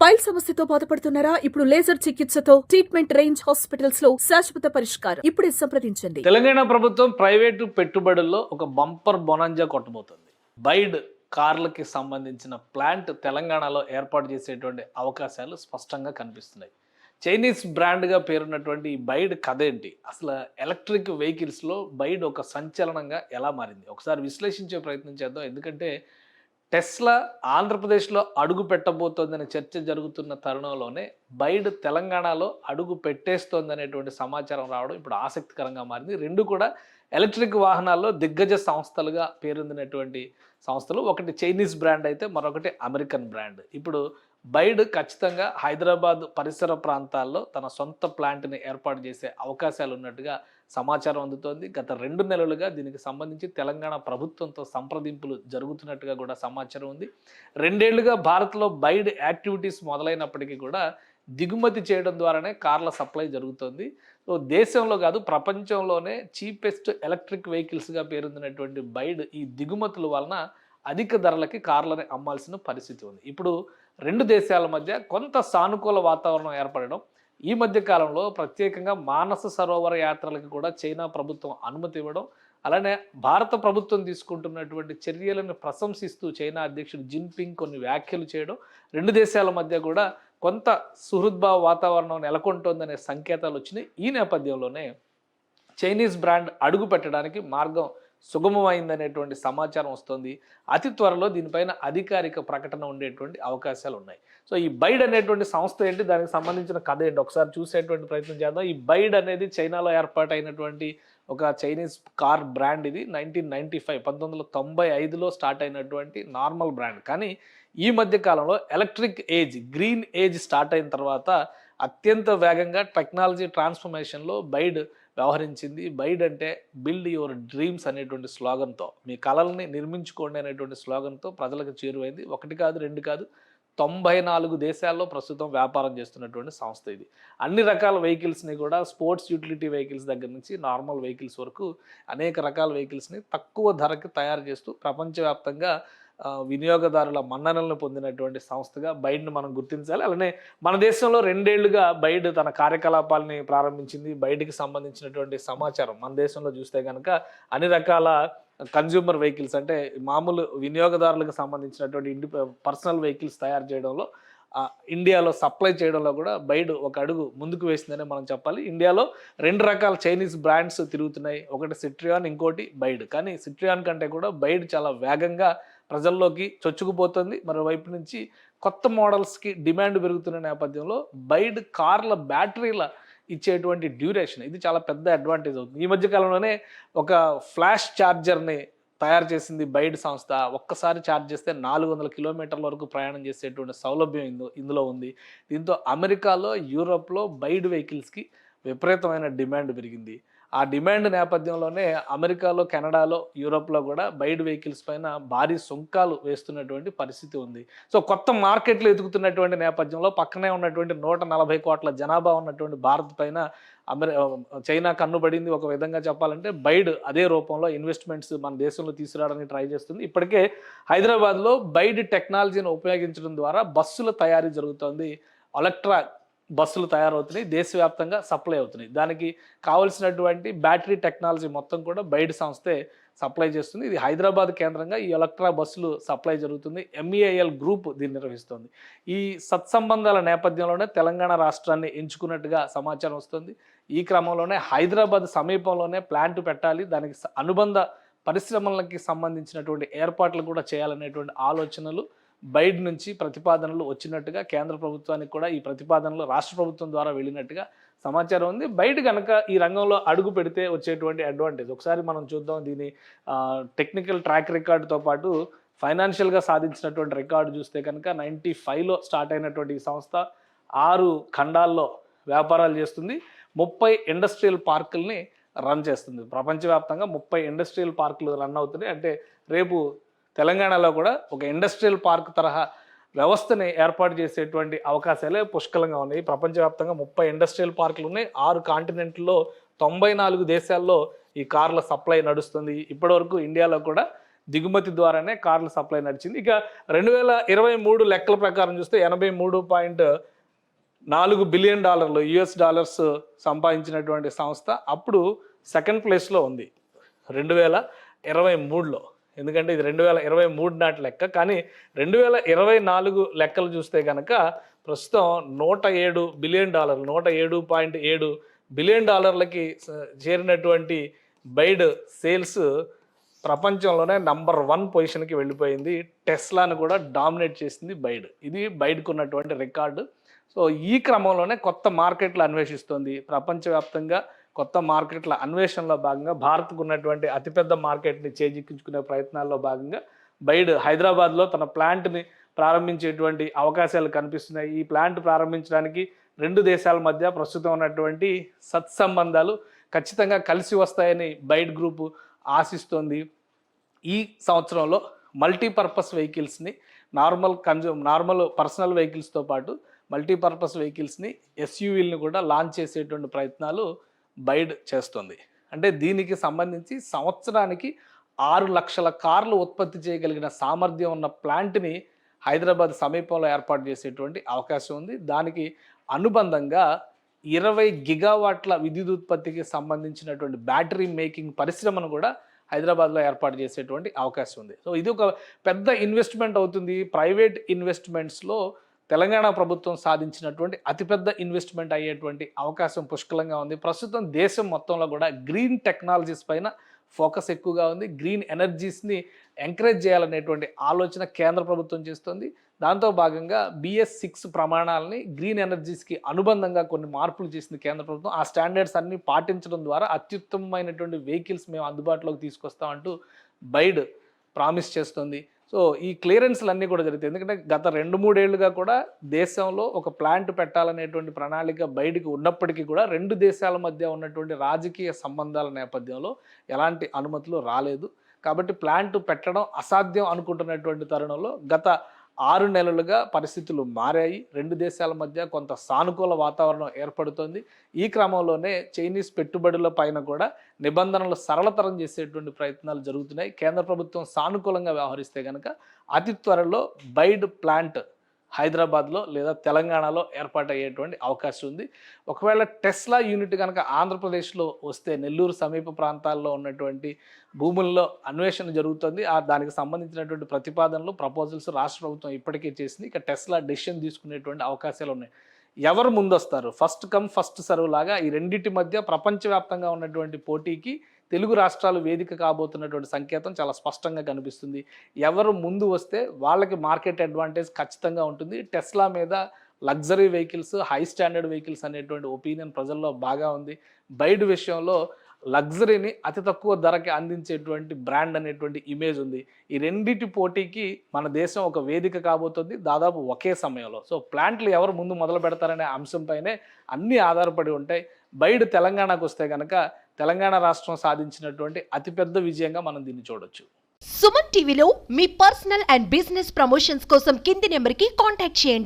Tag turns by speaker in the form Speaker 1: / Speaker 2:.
Speaker 1: Pile సమస్యతో బాధపడుతున్నారా? ఇప్పుడు లేజర్ చికిత్సతో ట్రీట్మెంట్ రేంజ్ హాస్పిటల్స్ లో శాశ్వత పరిష్కారం. ఇప్పుడే సంప్రదించండి.
Speaker 2: తెలంగాణ ప్రభుత్వం ప్రైవేటు పెట్టుబడుల్లో ఒక బంపర్ బొనంజా కొట్టబోతుంది. బైడ్ కార్లకి సంబంధించిన ప్లాంట్ తెలంగాణలో ఏర్పాటు చేసేటువంటి అవకాశాలు స్పష్టంగా కనిపిస్తున్నాయి. చైనీస్ బ్రాండ్గా పేరున్నటువంటి ఈ బైడ్ కథ ఏంటి? అసలు ఎలక్ట్రిక్ వెహికల్స్లో బైడ్ ఒక సంచలనంగా ఎలా మారింది? ఒకసారి విశ్లేషించే ప్రయత్నం చేద్దాం. ఎందుకంటే టెస్లా ఆంధ్రప్రదేశ్లో అడుగు పెట్టబోతోందనే చర్చ జరుగుతున్న తరుణంలోనే బైడ్ తెలంగాణలో అడుగు పెట్టేస్తోందనేటువంటి సమాచారం రావడం ఇప్పుడు ఆసక్తికరంగా మారింది. రెండు కూడా ఎలక్ట్రిక్ వాహనాల్లో దిగ్గజ సంస్థలుగా పేరొందినటువంటి సంస్థలు. ఒకటి చైనీస్ బ్రాండ్ అయితే మరొకటి అమెరికన్ బ్రాండ్. ఇప్పుడు బైడ్ ఖచ్చితంగా హైదరాబాద్ పరిసర ప్రాంతాల్లో తన సొంత ప్లాంట్ని ఏర్పాటు చేసే అవకాశాలు ఉన్నట్టుగా సమాచారం అందుతోంది. గత 2 నెలలుగా దీనికి సంబంధించి తెలంగాణ ప్రభుత్వంతో సంప్రదింపులు జరుగుతున్నట్టుగా కూడా సమాచారం ఉంది. 2 ఏళ్లుగా భారత్లో బైడ్ యాక్టివిటీస్ మొదలైనప్పటికీ కూడా దిగుమతి చేయడం ద్వారానే కార్ల సప్లై జరుగుతుంది. సో దేశంలో కాదు ప్రపంచంలోనే చీపెస్ట్ ఎలక్ట్రిక్ వెహికల్స్గా పేరొందినటువంటి బైడ్ ఈ దిగుమతుల వలన అధిక ధరలకి కార్లని అమ్మాల్సిన పరిస్థితి ఉంది. ఇప్పుడు 2 దేశాల మధ్య కొంత సానుకూల వాతావరణం ఏర్పడడం, ఈ మధ్య కాలంలో ప్రత్యేకంగా మానస సరోవర యాత్రలకు కూడా చైనా ప్రభుత్వం అనుమతి ఇవ్వడం, అలానే భారత ప్రభుత్వం తీసుకుంటున్నటువంటి చర్యలను ప్రశంసిస్తూ చైనా అధ్యక్షుడు జిన్పింగ్ కొన్ని వ్యాఖ్యలు చేయడం, 2 దేశాల మధ్య కూడా కొంత సుహృద్భావ వాతావరణం నెలకొంటోందనే సంకేతాలు వచ్చినాయి. ఈ నేపథ్యంలోనే చైనీస్ బ్రాండ్ అడుగు పెట్టడానికి మార్గం సుగమమైందనేటువంటి సమాచారం వస్తుంది. అతి త్వరలో దీనిపైన అధికారిక ప్రకటన ఉండేటువంటి అవకాశాలు ఉన్నాయి. సో ఈ బైడ్ అనేటువంటి సంస్థ ఏంటి, దానికి సంబంధించిన కథ ఏంటి ఒకసారి చూసేటువంటి ప్రయత్నం చేద్దాం. ఈ బైడ్ అనేది చైనాలో ఏర్పాటైనటువంటి ఒక చైనీస్ కార్ బ్రాండ్. ఇది 1995లో స్టార్ట్ అయినటువంటి నార్మల్ బ్రాండ్. కానీ ఈ మధ్య కాలంలో electric age, green age start అయిన తర్వాత అత్యంత వేగంగా టెక్నాలజీ ట్రాన్స్ఫర్మేషన్లో బైడ్ వ్యవహరించింది. బైడ్ అంటే బిల్డ్ యువర్ డ్రీమ్స్ అనేటువంటి స్లోగన్తో, మీ కళల్ని నిర్మించుకోండి అనేటువంటి స్లోగన్తో ప్రజలకు చేరువైంది. 1 కాదు 2 కాదు 94 దేశాల్లో ప్రస్తుతం వ్యాపారం చేస్తున్నటువంటి సంస్థ ఇది. అన్ని రకాల వెహికల్స్ని కూడా స్పోర్ట్స్ యూటిలిటీ వెహికల్స్ దగ్గర నుంచి నార్మల్ వెహికల్స్ వరకు అనేక రకాల వెహికల్స్ని తక్కువ ధరకి తయారు చేస్తూ ప్రపంచవ్యాప్తంగా వినియోగదారుల మన్ననలను పొందినటువంటి సంస్థగా బైడ్ను మనం గుర్తించాలి. అలానే మన దేశంలో 2 ఏళ్లుగా బైడ్ తన కార్యకలాపాలని ప్రారంభించింది. బైడ్కి సంబంధించినటువంటి సమాచారం మన దేశంలో చూస్తే కనుక అన్ని రకాల కన్జ్యూమర్ వెహికల్స్ అంటే మామూలు వినియోగదారులకు సంబంధించినటువంటి పర్సనల్ వెహికల్స్ తయారు చేయడంలో ఇండియాలో సప్లై చేయడంలో కూడా బైడ్ ఒక అడుగు ముందుకు వేసిందనే మనం చెప్పాలి. ఇండియాలో 2 రకాల చైనీస్ బ్రాండ్స్ తిరుగుతున్నాయి. ఒకటి సిట్రియాన్, ఇంకోటి బైడ్. కానీ సిట్రియాన్ కంటే కూడా బైడ్ చాలా వేగంగా ప్రజల్లోకి చొచ్చుకుపోతుంది. మరోవైపు నుంచి కొత్త మోడల్స్కి డిమాండ్ పెరుగుతున్న నేపథ్యంలో బైడ్ కార్ల బ్యాటరీల ఇచ్చేటువంటి డ్యూరేషన్ ఇది చాలా పెద్ద అడ్వాంటేజ్ అవుతుంది. ఈ మధ్య కాలంలోనే ఒక ఫ్లాష్ ఛార్జర్ని తయారు చేసింది బైడ్ సంస్థ. ఒక్కసారి ఛార్జ్ చేస్తే 400 కిలోమీటర్ల వరకు ప్రయాణం చేసేటువంటి సౌలభ్యం ఇందులో ఉంది. దీంతో అమెరికాలో, యూరోప్లో బైడ్ వెహికల్స్కి విపరీతమైన డిమాండ్ పెరిగింది. ఆ డిమాండ్ నేపథ్యంలోనే అమెరికాలో, కెనడాలో, యూరోప్లో కూడా బైడ్ వెహికల్స్ పైన భారీ సుంకాలు వేస్తున్నటువంటి పరిస్థితి ఉంది. సో కొత్త మార్కెట్లు ఎదుగుతున్నటువంటి నేపథ్యంలో పక్కనే ఉన్నటువంటి 140 కోట్ల జనాభా ఉన్నటువంటి భారత్ పైన చైనా కన్నుబడింది. ఒక విధంగా చెప్పాలంటే బైడ్ అదే రూపంలో ఇన్వెస్ట్మెంట్స్ మన దేశంలో తీసుకురావడానికి ట్రై చేస్తుంది. ఇప్పటికే హైదరాబాద్లో బైడ్ టెక్నాలజీని ఉపయోగించడం ద్వారా బస్సుల తయారీ జరుగుతోంది. ఎలక్ట్రా బస్సులు తయారవుతున్నాయి, దేశవ్యాప్తంగా సప్లై అవుతున్నాయి. దానికి కావలసినటువంటి బ్యాటరీ టెక్నాలజీ మొత్తం కూడా బైడ్ సంస్థే సప్లై చేస్తుంది. ఇది హైదరాబాద్ కేంద్రంగా ఈ ఎలక్ట్రా బస్సులు సప్లై జరుగుతుంది. MEIL గ్రూప్ దీన్ని నిర్వహిస్తుంది. ఈ సత్సంబంధాల నేపథ్యంలోనే తెలంగాణ రాష్ట్రాన్ని ఎంచుకున్నట్టుగా సమాచారం వస్తుంది. ఈ క్రమంలోనే హైదరాబాద్ సమీపంలోనే ప్లాంట్ పెట్టాలి, దానికి అనుబంధ పరిశ్రమలకి సంబంధించినటువంటి ఏర్పాట్లు కూడా చేయాలనేటువంటి ఆలోచనలు బైడ్ నుంచి ప్రతిపాదనలు వచ్చినట్టుగా కేంద్ర ప్రభుత్వానికి కూడా ఈ ప్రతిపాదనలు రాష్ట్ర ప్రభుత్వం ద్వారా వెళ్ళినట్టుగా సమాచారం ఉంది. బైడ్ కనుక ఈ రంగంలో అడుగు పెడితే వచ్చేటువంటి అడ్వాంటేజ్ ఒకసారి మనం చూద్దాం. దీని టెక్నికల్ ట్రాక్ రికార్డుతో పాటు ఫైనాన్షియల్గా సాధించినటువంటి రికార్డు చూస్తే కనుక 95లో స్టార్ట్ అయినటువంటి ఈ సంస్థ 6 ఖండాల్లో వ్యాపారాలు చేస్తుంది. 30 ఇండస్ట్రియల్ పార్కుల్ని రన్ చేస్తుంది. ప్రపంచవ్యాప్తంగా 30 ఇండస్ట్రియల్ పార్కులు రన్ అవుతున్నాయి. అంటే రేపు తెలంగాణలో కూడా ఒక ఇండస్ట్రియల్ పార్క్ తరహా వ్యవస్థని ఏర్పాటు చేసేటువంటి అవకాశాలే పుష్కలంగా ఉన్నాయి. ప్రపంచవ్యాప్తంగా 30 ఇండస్ట్రియల్ పార్కులు ఉన్నాయి. 6 కాంటినెంట్లో 94 దేశాల్లో ఈ కార్ల సప్లై నడుస్తుంది. ఇప్పటివరకు ఇండియాలో కూడా దిగుమతి ద్వారానే కార్ల సప్లై నడిచింది. ఇక 2023 లెక్కల ప్రకారం చూస్తే $83.4 బిలియన్ US సంపాదించినటువంటి సంస్థ అప్పుడు సెకండ్ ప్లేస్లో ఉంది 2023లో. ఎందుకంటే ఇది 2023 నాటి లెక్క. కానీ 2024 లెక్కలు చూస్తే కనుక ప్రస్తుతం $107 బిలియన్ $107.7 బిలియన్ చేరినటువంటి బైడ్ సేల్స్ ప్రపంచంలోనే నంబర్ 1 పొజిషన్కి వెళ్ళిపోయింది. టెస్లాను కూడా డామినేట్ చేసింది బైడ్. ఇది బైడ్కు ఉన్నటువంటి రికార్డు. సో ఈ క్రమంలోనే కొత్త మార్కెట్లు అన్వేషిస్తుంది. ప్రపంచవ్యాప్తంగా కొత్త మార్కెట్ల అన్వేషణలో భాగంగా భారత్కు ఉన్నటువంటి అతిపెద్ద మార్కెట్ని చేజిక్కించుకునే ప్రయత్నాల్లో భాగంగా బైడ్ హైదరాబాద్లో తన ప్లాంట్ని ప్రారంభించేటువంటి అవకాశాలు కనిపిస్తున్నాయి. ఈ ప్లాంట్ ప్రారంభించడానికి 2 దేశాల మధ్య ప్రస్తుతం ఉన్నటువంటి సత్సంబంధాలు ఖచ్చితంగా కలిసి వస్తాయని బైడ్ గ్రూపు ఆశిస్తోంది. ఈ సంవత్సరంలో మల్టీపర్పస్ వెహికల్స్ని నార్మల్ పర్సనల్ వెహికల్స్తో పాటు మల్టీపర్పస్ వెహికల్స్ని ఎస్యూవీలని కూడా లాంచ్ చేసేటువంటి ప్రయత్నాలు బైడ్ చేస్తుంది. అంటే దీనికి సంబంధించి సంవత్సరానికి 6 లక్షల కార్లు ఉత్పత్తి చేయగలిగిన సామర్థ్యం ఉన్న ప్లాంట్ని హైదరాబాద్ సమీపంలో ఏర్పాటు చేసేటువంటి అవకాశం ఉంది. దానికి అనుబంధంగా 20 గిగావాట్ల విద్యుత్ ఉత్పత్తికి సంబంధించినటువంటి బ్యాటరీ మేకింగ్ పరిశ్రమను కూడా హైదరాబాద్లో ఏర్పాటు చేసేటువంటి అవకాశం ఉంది. సో ఇది ఒక పెద్ద ఇన్వెస్ట్మెంట్ అవుతుంది. ప్రైవేట్ ఇన్వెస్ట్మెంట్స్లో తెలంగాణ ప్రభుత్వం సాధించినటువంటి అతిపెద్ద ఇన్వెస్ట్మెంట్ అయ్యేటువంటి అవకాశం పుష్కలంగా ఉంది. ప్రస్తుతం దేశం మొత్తంలో కూడా గ్రీన్ టెక్నాలజీస్ పైన ఫోకస్ ఎక్కువగా ఉంది. గ్రీన్ ఎనర్జీస్ని ఎంకరేజ్ చేయాలనేటువంటి ఆలోచన కేంద్ర ప్రభుత్వం చేస్తుంది. దాంతో భాగంగా BS6 ప్రమాణాలని గ్రీన్ ఎనర్జీస్కి అనుబంధంగా కొన్ని మార్పులు చేసింది కేంద్ర ప్రభుత్వం. ఆ స్టాండర్డ్స్ అన్ని పాటించడం ద్వారా అత్యుత్తమమైనటువంటి వెహికల్స్ మేము అందుబాటులోకి తీసుకొస్తామంటూ బైడ్ ప్రామిస్ చేస్తుంది. సో ఈ క్లియరెన్స్లు అన్నీ కూడా జరుగుతాయి. ఎందుకంటే గత 2-3 ఏళ్లుగా కూడా దేశంలో ఒక ప్లాంట్ పెట్టాలనేటువంటి ప్రణాళిక బయటికి ఉన్నప్పటికీ కూడా 2 దేశాల మధ్య ఉన్నటువంటి రాజకీయ సంబంధాల నేపథ్యంలో ఎలాంటి అనుమతులు రాలేదు. కాబట్టి ప్లాంట్ పెట్టడం అసాధ్యం అనుకుంటున్నటువంటి తరుణంలో గత 6 నెలలుగా పరిస్థితులు మారాయి. 2 దేశాల మధ్య కొంత సానుకూల వాతావరణం ఏర్పడుతోంది. ఈ క్రమంలోనే చైనీస్ పెట్టుబడుల పైన కూడా నిబంధనలు సరళతరం చేసేటువంటి ప్రయత్నాలు జరుగుతున్నాయి. కేంద్ర ప్రభుత్వం సానుకూలంగా వ్యవహరిస్తే కనుక అతి త్వరలో బైడ్ ప్లాంట్ హైదరాబాద్లో లేదా తెలంగాణలో ఏర్పాటయ్యేటువంటి అవకాశం ఉంది. ఒకవేళ టెస్లా యూనిట్ కనుక ఆంధ్రప్రదేశ్లో వస్తే నెల్లూరు సమీప ప్రాంతాల్లో ఉన్నటువంటి భూముల్లో అన్వేషణ జరుగుతుంది. దానికి సంబంధించినటువంటి ప్రతిపాదనలు ప్రపోజల్స్ రాష్ట్ర ప్రభుత్వం ఇప్పటికే చేసింది. ఇక టెస్లా డెసిషన్ తీసుకునేటువంటి అవకాశాలు ఉన్నాయి. ఎవరు ముందొస్తారు, ఫస్ట్ కమ్ ఫస్ట్ సర్వ్ లాగా ఈ రెండింటి మధ్య ప్రపంచవ్యాప్తంగా ఉన్నటువంటి పోటీకి తెలుగు రాష్ట్రాలు వేదిక కాబోతున్నటువంటి సంకేతం చాలా స్పష్టంగా కనిపిస్తుంది. ఎవరు ముందు వస్తే వాళ్ళకి మార్కెట్ అడ్వాంటేజ్ ఖచ్చితంగా ఉంటుంది. టెస్లా మీద luxury vehicles, high standard vehicles అనేటువంటి ఒపీనియన్ ప్రజల్లో బాగా ఉంది. బైడ్ విషయంలో లగ్జరీని అతి తక్కువ ధరకి అందించేటువంటి బ్రాండ్ అనేటువంటి ఇమేజ్ ఉంది. ఈ రెండింటి పోటీకి మన దేశం ఒక వేదిక కాబోతుంది దాదాపు ఒకే సమయంలో. సో ప్లాంట్లు ఎవరు ముందు మొదలు పెడతారనే అంశంపైనే అన్నీ ఆధారపడి ఉంటాయి. బైడ్ తెలంగాణకు వస్తే కనుక తెలంగాణ రాష్ట్రం సాధించినటువంటి అతిపెద్ద విజయంగా మనం దీన్ని చూడొచ్చు.
Speaker 3: సుమన్ టీవీలో మీ పర్సనల్ అండ్ బిజినెస్ ప్రమోషన్స్ కోసం కింది నెంబర్కి కాంటాక్ట్ చేయండి.